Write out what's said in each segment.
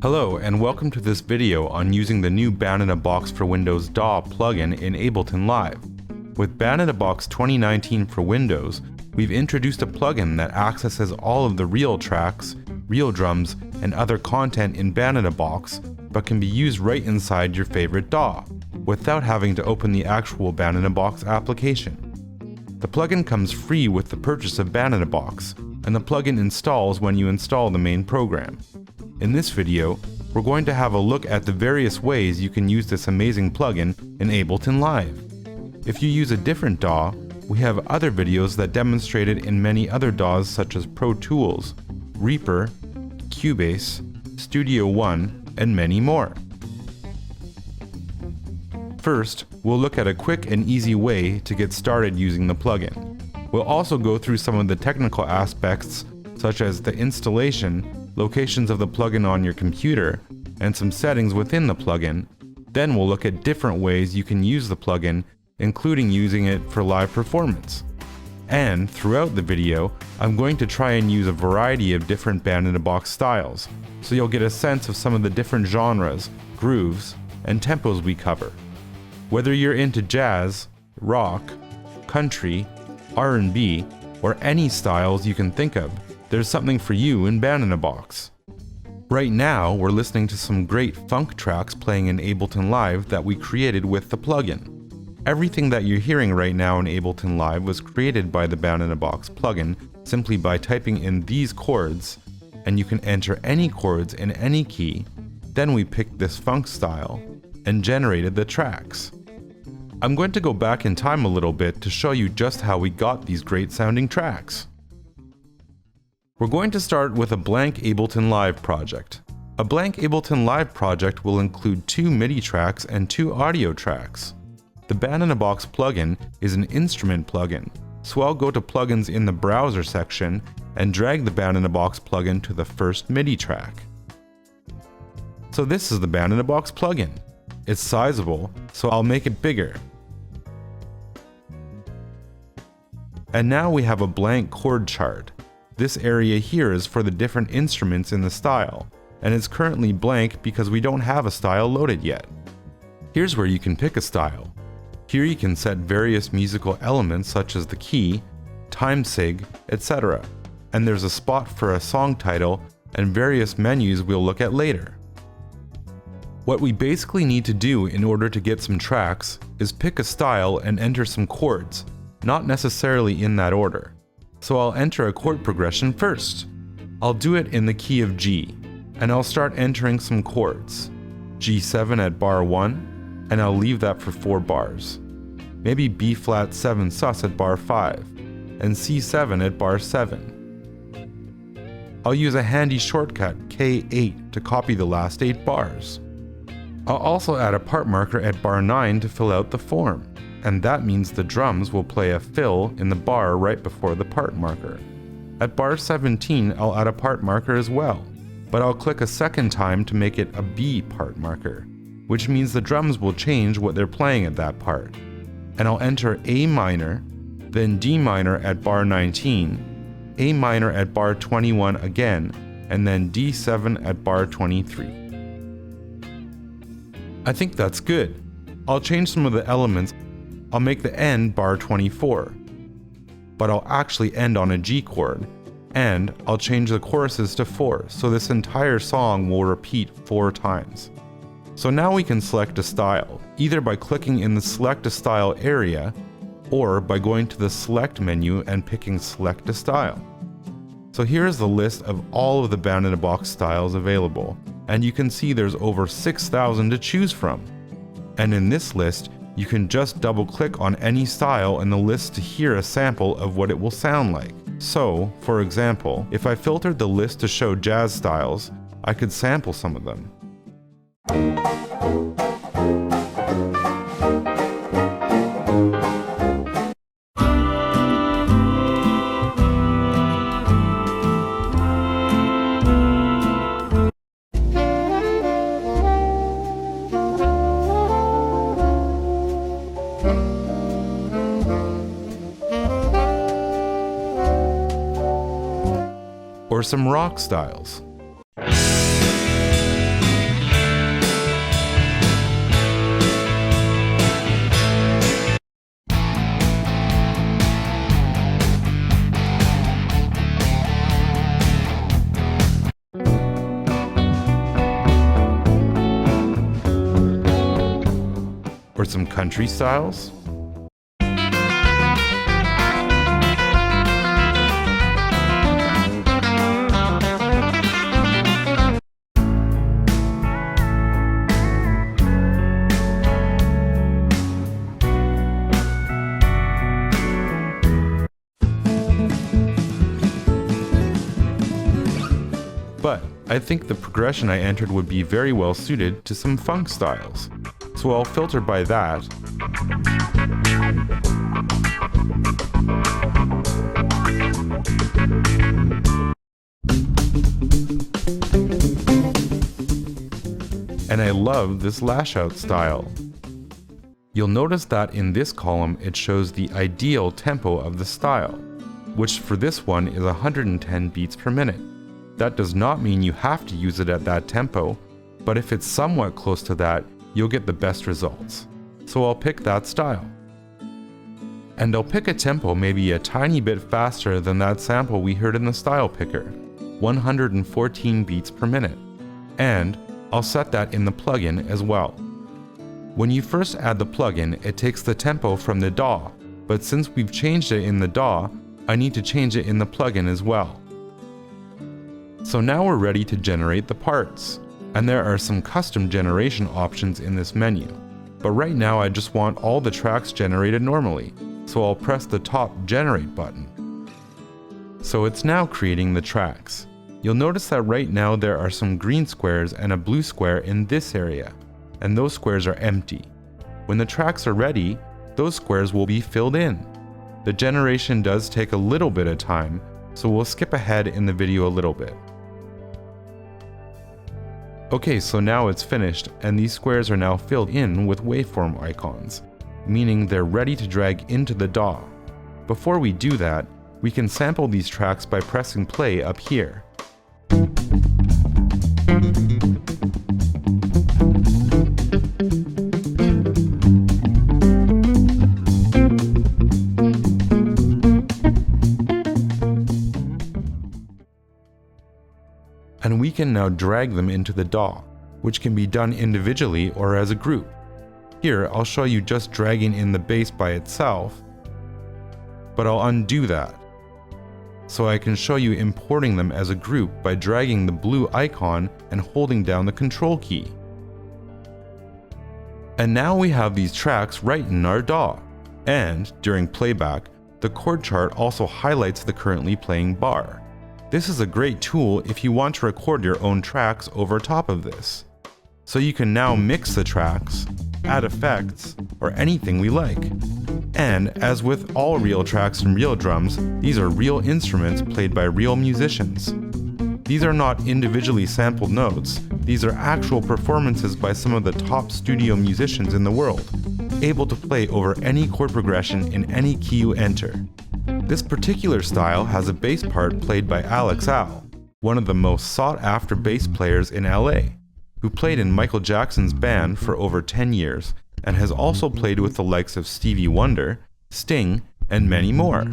Hello and welcome to this video on using the new Band-in-a-Box for Windows DAW plugin in Ableton Live. With Band-in-a-Box 2019 for Windows, we've introduced a plugin that accesses all of the real tracks, real drums, and other content in Band-in-a-Box, but can be used right inside your favorite DAW, without having to open the actual Band-in-a-Box application. The plugin comes free with the purchase of Band-in-a-Box, and the plugin installs when you install the main program. In this video, we're going to have a look at the various ways you can use this amazing plugin in Ableton Live. If you use a different DAW, we have other videos that demonstrate it in many other DAWs such as Pro Tools, Reaper, Cubase, Studio One, and many more. First, we'll look at a quick and easy way to get started using the plugin. We'll also go through some of the technical aspects such as the installation, locations of the plugin on your computer, and some settings within the plugin. Then we'll look at different ways you can use the plugin, including using it for live performance. And throughout the video, I'm going to try and use a variety of different Band-in-a-Box styles, so you'll get a sense of some of the different genres, grooves, and tempos we cover. Whether you're into jazz, rock, country, R&B, or any styles you can think of, there's something for you in Band-in-a-Box. Right now, we're listening to some great funk tracks playing in Ableton Live that we created with the plugin. Everything that you're hearing right now in Ableton Live was created by the Band-in-a-Box plugin simply by typing in these chords, and you can enter any chords in any key. Then we picked this funk style and generated the tracks. I'm going to go back in time a little bit to show you just how we got these great sounding tracks. We're going to start with a blank Ableton Live project. A blank Ableton Live project will include 2 MIDI tracks and 2 audio tracks. The Band-in-a-Box plugin is an instrument plugin, so I'll go to Plugins in the Browser section and drag the Band-in-a-Box plugin to the first MIDI track. So this is the Band-in-a-Box plugin. It's sizable, so I'll make it bigger. And now we have a blank chord chart. This area here is for the different instruments in the style, and it's currently blank because we don't have a style loaded yet. Here's where you can pick a style. Here you can set various musical elements such as the key, time sig, etc. And there's a spot for a song title and various menus we'll look at later. What we basically need to do in order to get some tracks is pick a style and enter some chords, not necessarily in that order. So I'll enter a chord progression first. I'll do it in the key of G, and I'll start entering some chords. G7 at bar 1, and I'll leave that for 4 bars. Maybe B flat 7 sus at bar 5, and C7 at bar 7. I'll use a handy shortcut K8 to copy the last 8 bars. I'll also add a part marker at bar 9 to fill out the form. And that means the drums will play a fill in the bar right before the part marker. At bar 17, I'll add a part marker as well, but I'll click a second time to make it a B part marker, which means the drums will change what they're playing at that part. And I'll enter A minor, then D minor at bar 19, A minor at bar 21 again, and then D7 at bar 23. I think that's good. I'll change some of the elements. I'll make the end bar 24, but I'll actually end on a G chord, and I'll change the choruses to 4, so this entire song will repeat 4 times. So now we can select a style, either by clicking in the Select a Style area, or by going to the Select menu and picking Select a Style. So here's the list of all of the Band-in-a-Box styles available, and you can see there's over 6,000 to choose from. And in this list, you can just double-click on any style in the list to hear a sample of what it will sound like. So, for example, if I filtered the list to show jazz styles, I could sample some of them. Or some rock styles. some country styles? But I think the progression I entered would be very well suited to some funk styles, so I'll filter by that. And I love this lash out style. You'll notice that in this column it shows the ideal tempo of the style, which for this one is 110 beats per minute. That does not mean you have to use it at that tempo, but if it's somewhat close to that, you'll get the best results. So I'll pick that style. And I'll pick a tempo maybe a tiny bit faster than that sample we heard in the style picker, 114 beats per minute. And I'll set that in the plugin as well. When you first add the plugin, it takes the tempo from the DAW, but since we've changed it in the DAW, I need to change it in the plugin as well. So now we're ready to generate the parts, and there are some custom generation options in this menu. But right now I just want all the tracks generated normally, so I'll press the top Generate button. So it's now creating the tracks. You'll notice that right now there are some green squares and a blue square in this area, and those squares are empty. When the tracks are ready, those squares will be filled in. The generation does take a little bit of time, so we'll skip ahead in the video a little bit. Okay, so now it's finished, and these squares are now filled in with waveform icons, meaning they're ready to drag into the DAW. Before we do that, we can sample these tracks by pressing play up here. And we can now drag them into the DAW, which can be done individually or as a group. Here, I'll show you just dragging in the bass by itself, but I'll undo that, so I can show you importing them as a group by dragging the blue icon and holding down the Ctrl key. And now we have these tracks right in our DAW, and during playback, the chord chart also highlights the currently playing bar. This is a great tool if you want to record your own tracks over top of this. So you can now mix the tracks, add effects, or anything we like. And as with all real tracks and real drums, these are real instruments played by real musicians. These are not individually sampled notes, these are actual performances by some of the top studio musicians in the world, able to play over any chord progression in any key you enter. This particular style has a bass part played by Alex Al, one of the most sought-after bass players in LA, who played in Michael Jackson's band for over 10 years and has also played with the likes of Stevie Wonder, Sting, and many more.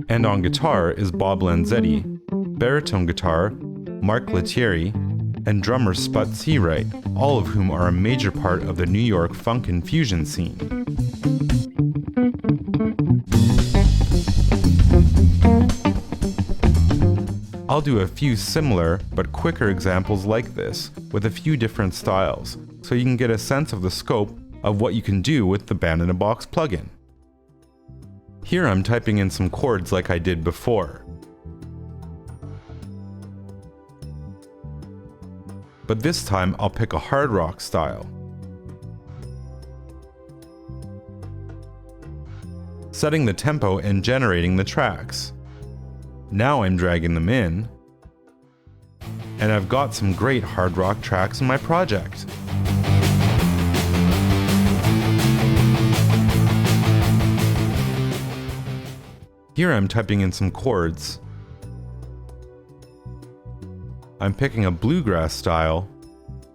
And on guitar is Bob Lanzetti, baritone guitar, Mark Lettieri, and drummer Sput Seawright, all of whom are a major part of the New York funk and fusion scene. I'll do a few similar but quicker examples like this with a few different styles, so you can get a sense of the scope of what you can do with the Band-in-a-Box plugin. Here I'm typing in some chords like I did before. But this time I'll pick a hard rock style. Setting the tempo and generating the tracks. Now I'm dragging them in, and I've got some great hard rock tracks in my project. Here I'm typing in some chords. I'm picking a bluegrass style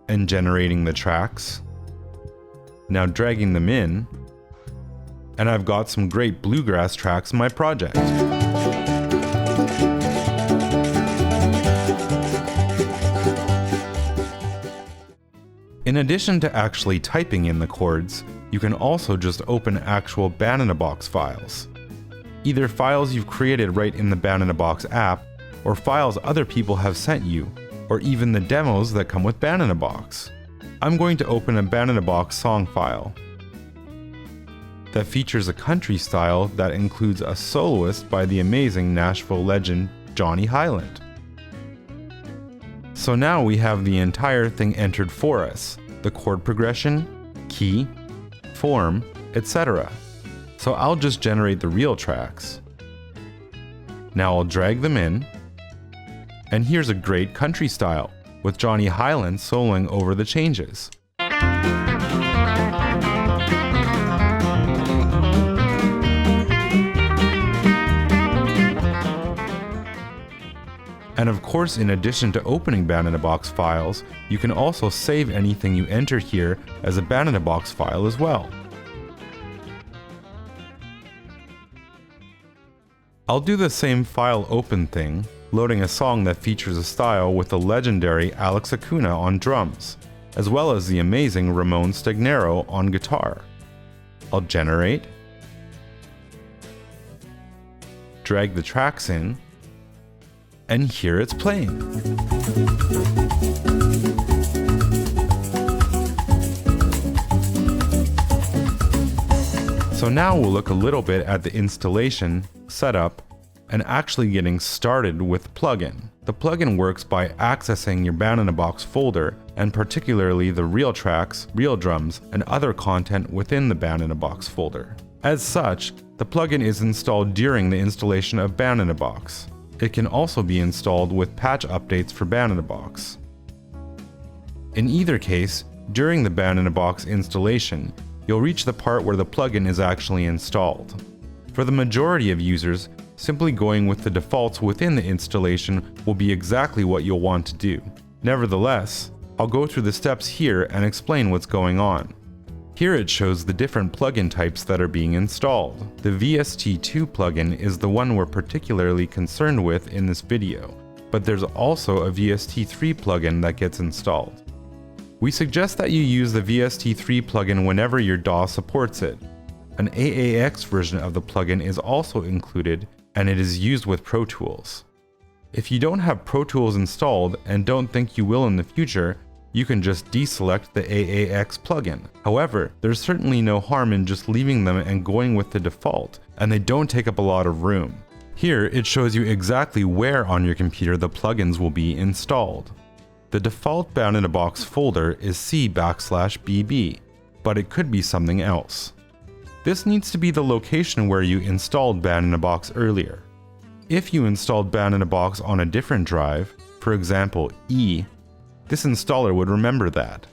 and generating the tracks. Now dragging them in, and I've got some great bluegrass tracks in my project. In addition to actually typing in the chords, You can also just open actual Band-in-a-Box files. Either files you've created right in the Band-in-a-Box app, or files other people have sent you, or even the demos that come with Band-in-a-Box. I'm going to open a Band-in-a-Box song file that features a country style that includes a soloist by the amazing Nashville legend Johnny Highland. So now we have the entire thing entered for us, the chord progression, key, form, etc. So I'll just generate the real tracks. Now I'll drag them in, and here's a great country style, with Johnny Highland soloing over the changes. And of course, in addition to opening Band-in-a-Box files, you can also save anything you enter here as a Band-in-a-Box file as well. I'll do the same file open thing, loading a song that features a style with the legendary Alex Acuna on drums, as well as the amazing Ramon Stagnero on guitar. I'll generate, drag the tracks in, and here it's playing. So now we'll look a little bit at the installation, setup, and actually getting started with the plugin. The plugin works by accessing your Band-in-a-Box folder, and particularly the real tracks, real drums, and other content within the Band-in-a-Box folder. As such, the plugin is installed during the installation of Band-in-a-Box. It can also be installed with patch updates for Band-in-a-Box. In either case, during the Band-in-a-Box installation, you'll reach the part where the plugin is actually installed. For the majority of users, simply going with the defaults within the installation will be exactly what you'll want to do. Nevertheless, I'll go through the steps here and explain what's going on. Here it shows the different plugin types that are being installed. The VST2 plugin is the one we're particularly concerned with in this video, but there's also a VST3 plugin that gets installed. We suggest that you use the VST3 plugin whenever your DAW supports it. An AAX version of the plugin is also included, and it is used with Pro Tools. If you don't have Pro Tools installed and don't think you will in the future, you can just deselect the AAX plugin. However, there's certainly no harm in just leaving them and going with the default, and they don't take up a lot of room. Here, it shows you exactly where on your computer the plugins will be installed. The default Band-in-a-Box folder is C/BB, but it could be something else. This needs to be the location where you installed Band-in-a-Box earlier. If you installed Band-in-a-Box on a different drive, for example E, this installer would remember that.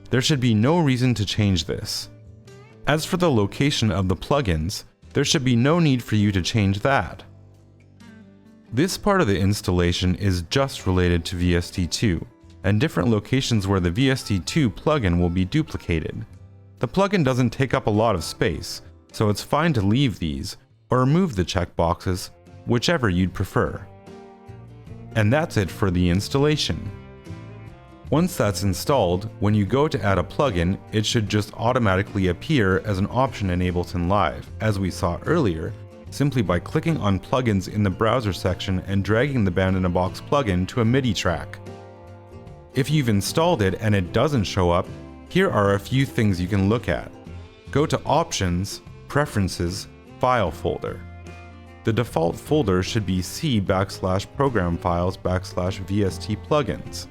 There should be no reason to change this. As for the location of the plugins, there should be no need for you to change that. This part of the installation is just related to VST2, and different locations where the VST2 plugin will be duplicated. The plugin doesn't take up a lot of space, so it's fine to leave these, or remove the checkboxes, whichever you'd prefer. And that's it for the installation. Once that's installed, when you go to add a plugin, it should just automatically appear as an option in Ableton Live, as we saw earlier, simply by clicking on plugins in the browser section and dragging the Band-in-a-Box plugin to a MIDI track. If you've installed it and it doesn't show up, here are a few things you can look at. Go to Options, Preferences, File folder. The default folder should be C/Program Files /VST Plugins.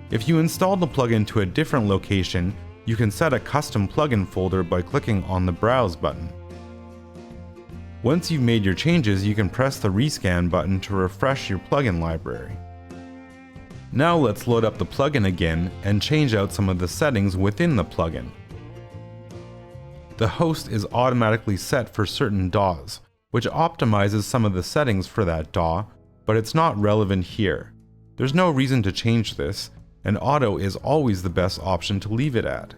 If you install the plugin to a different location, you can set a custom plugin folder by clicking on the Browse button. Once you've made your changes, you can press the Rescan button to refresh your plugin library. Now let's load up the plugin again and change out some of the settings within the plugin. The host is automatically set for certain DAWs, which optimizes some of the settings for that DAW, but it's not relevant here. There's no reason to change this, and auto is always the best option to leave it at.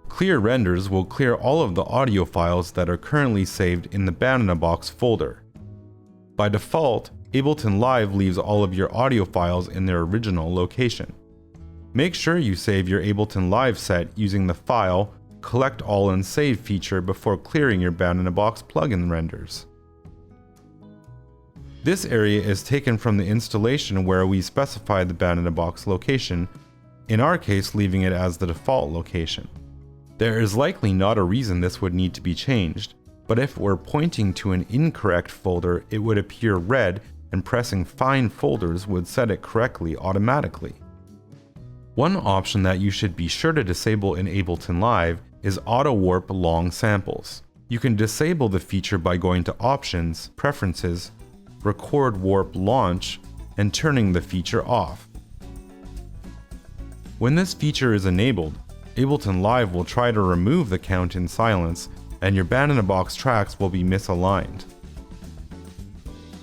Clear renders will clear all of the audio files that are currently saved in the Band-in-a-Box folder. By default, Ableton Live leaves all of your audio files in their original location. Make sure you save your Ableton Live set using the File, Collect All and Save feature before clearing your Band-in-a-Box plugin renders. This area is taken from the installation where we specify the Band-in-a-Box location, in our case leaving it as the default location. There is likely not a reason this would need to be changed, but if we're pointing to an incorrect folder, it would appear red and pressing Find Folders would set it correctly automatically. One option that you should be sure to disable in Ableton Live is Auto Warp Long Samples. You can disable the feature by going to Options, Preferences, Record Warp Launch, and turning the feature off. When this feature is enabled, Ableton Live will try to remove the count in silence, and your Band-in-a-Box tracks will be misaligned.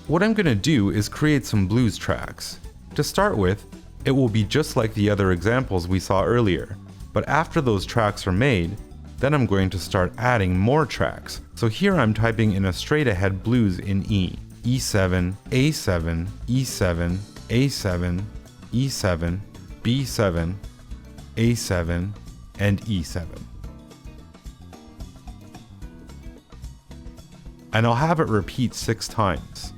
What I'm going to do is create some blues tracks. To start with, it will be just like the other examples we saw earlier, but after those tracks are made, then I'm going to start adding more tracks. So here I'm typing in a straight ahead blues in E. E7, A7, E7, A7, E7, B7, A7, and E7. And I'll have it repeat 6 times.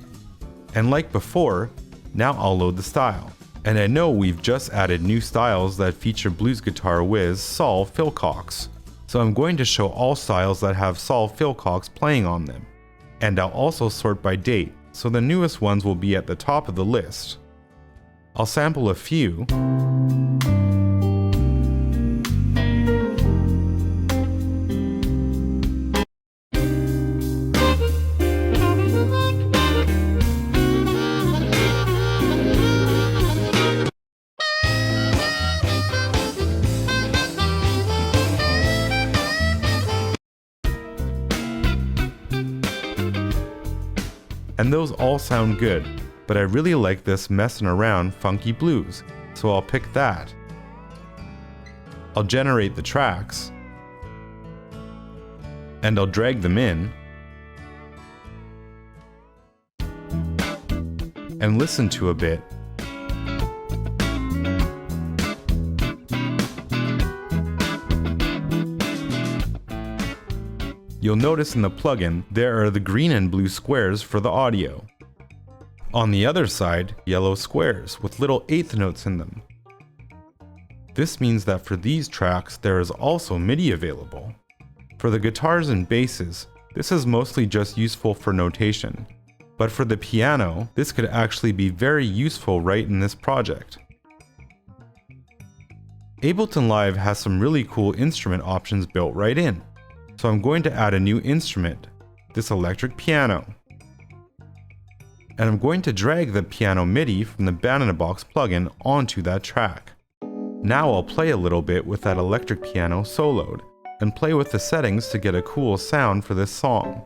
And like before, now I'll load the style. And I know we've just added new styles that feature blues guitar whiz Saul Philcox. So I'm going to show all styles that have Saul Philcox playing on them. And I'll also sort by date, so the newest ones will be at the top of the list. I'll sample a few. And those all sound good, but I really like this messing around funky blues, so I'll pick that. I'll generate the tracks, and I'll drag them in, and listen to a bit. You'll notice in the plugin, there are the green and blue squares for the audio. On the other side, yellow squares with little eighth notes in them. This means that for these tracks, there is also MIDI available. For the guitars and basses, this is mostly just useful for notation. But for the piano, this could actually be very useful right in this project. Ableton Live has some really cool instrument options built right in. So I'm going to add a new instrument, this electric piano. And I'm going to drag the piano MIDI from the Band-in-a-Box plugin onto that track. Now I'll play a little bit with that electric piano soloed, and play with the settings to get a cool sound for this song.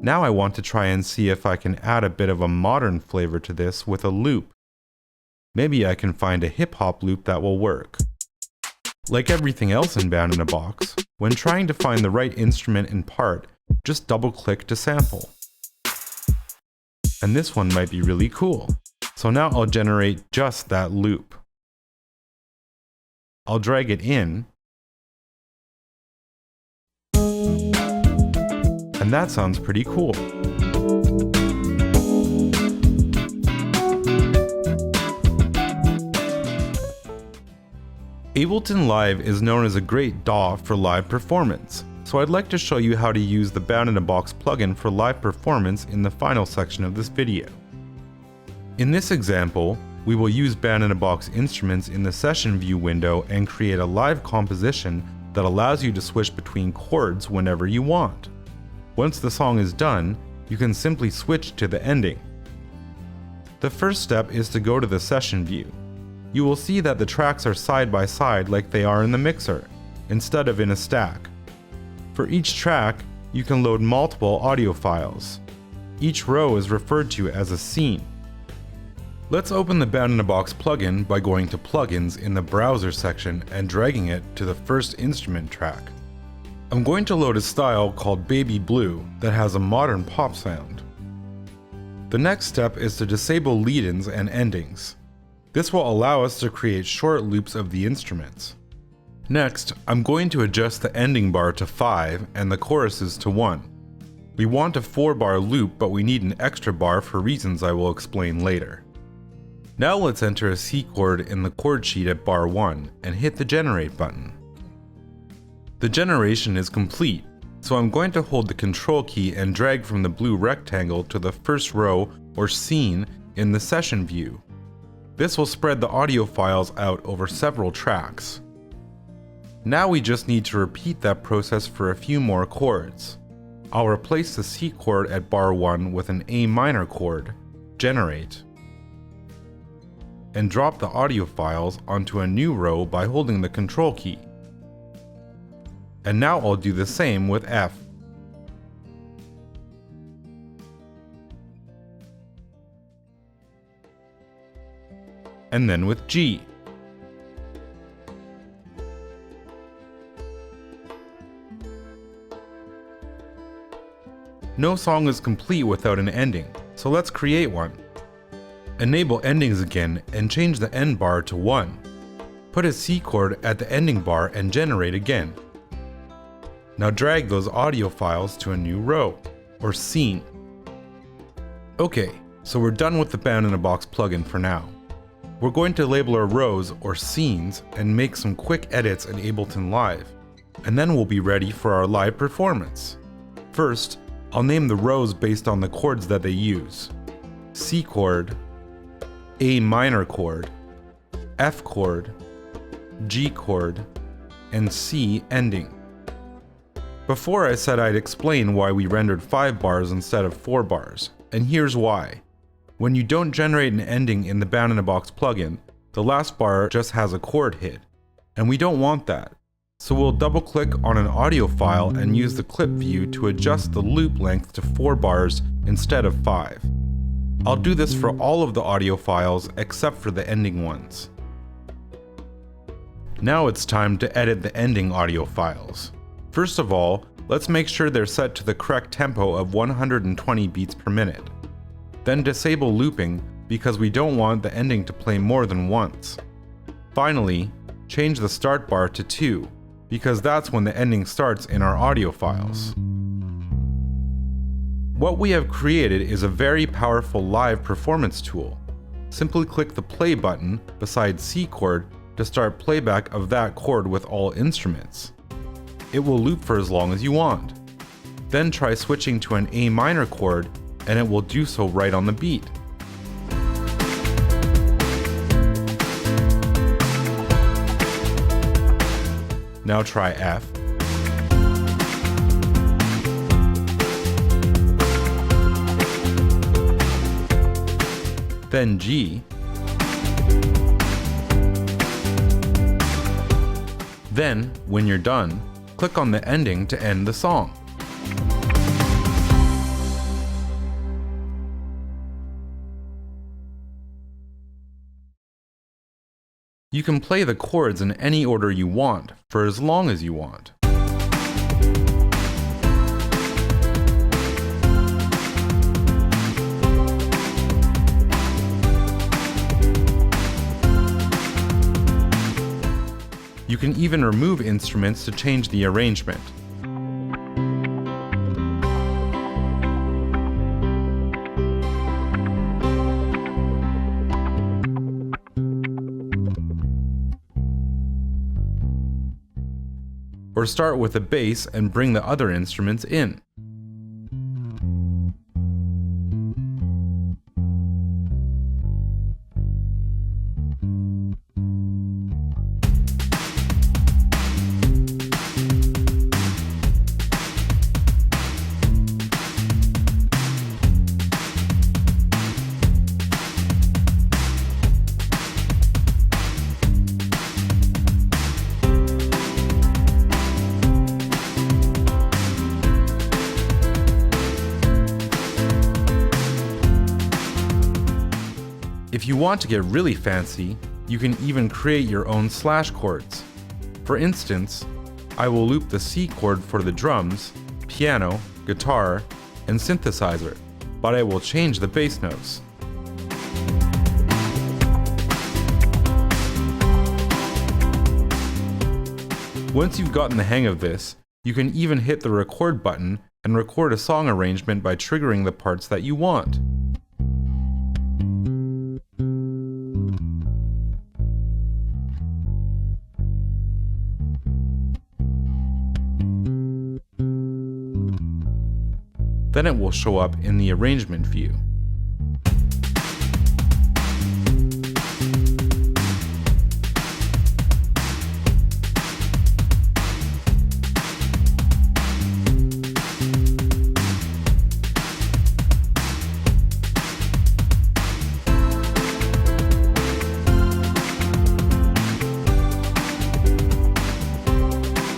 Now I want to try and see if I can add a bit of a modern flavor to this with a loop. Maybe I can find a hip-hop loop that will work. Like everything else in Band-in-a-Box, when trying to find the right instrument and part, just double-click to sample. And this one might be really cool. So now I'll generate just that loop. I'll drag it in, and that sounds pretty cool. Ableton Live is known as a great DAW for live performance, so I'd like to show you how to use the Band-in-a-Box plugin for live performance in the final section of this video. In this example, we will use Band-in-a-Box instruments in the session view window and create a live composition that allows you to switch between chords whenever you want. Once the song is done, you can simply switch to the ending. The first step is to go to the session view. You will see that the tracks are side by side like they are in the mixer, instead of in a stack. For each track, you can load multiple audio files. Each row is referred to as a scene. Let's open the Band-in-a-Box plugin by going to Plugins in the Browser section and dragging it to the first instrument track. I'm going to load a style called Baby Blue that has a modern pop sound. The next step is to disable lead-ins and endings. This will allow us to create short loops of the instruments. Next, I'm going to adjust the ending bar to 5 and the choruses to 1. We want a 4-bar loop, but we need an extra bar for reasons I will explain later. Now let's enter a C chord in the chord sheet at bar 1 and hit the generate button. The generation is complete, so I'm going to hold the Ctrl key and drag from the blue rectangle to the first row or scene in the session view. This will spread the audio files out over several tracks. Now we just need to repeat that process for a few more chords. I'll replace the C chord at bar 1 with an A minor chord, generate, and drop the audio files onto a new row by holding the Ctrl key. And now I'll do the same with F. And then with G. No song is complete without an ending, so let's create one. Enable endings again and change the end bar to 1. Put a C chord at the ending bar and generate again. Now drag those audio files to a new row, or scene. Okay, so we're done with the Band-in-a-Box plugin for now. We're going to label our rows or scenes and make some quick edits in Ableton Live, and then we'll be ready for our live performance. First, I'll name the rows based on the chords that they use. C chord, A minor chord, F chord, G chord, and C ending. Before I said I'd explain why we rendered 5 bars instead of 4 bars, and here's why. When you don't generate an ending in the Band-in-a-Box plugin, the last bar just has a chord hit, and we don't want that. So we'll double-click on an audio file and use the clip view to adjust the loop length to 4 bars instead of 5. I'll do this for all of the audio files except for the ending ones. Now it's time to edit the ending audio files. First of all, let's make sure they're set to the correct tempo of 120 beats per minute. Then disable looping because we don't want the ending to play more than once. Finally, change the start bar to 2 because that's when the ending starts in our audio files. What we have created is a very powerful live performance tool. Simply click the play button beside C chord to start playback of that chord with all instruments. It will loop for as long as you want. Then try switching to an A minor chord and it will do so right on the beat. Now try F. Then G. Then, when you're done, click on the ending to end the song. You can play the chords in any order you want, for as long as you want. You can even remove instruments to change the arrangement. Or start with a bass and bring the other instruments in. If you want to get really fancy, you can even create your own slash chords. For instance, I will loop the C chord for the drums, piano, guitar, and synthesizer, but I will change the bass notes. Once you've gotten the hang of this, you can even hit the record button and record a song arrangement by triggering the parts that you want. Then it will show up in the arrangement view.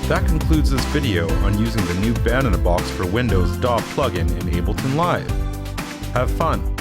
That concludes this video on using the new Band-in-a-Box for Windows DAW plugin in Ableton Live. Have fun!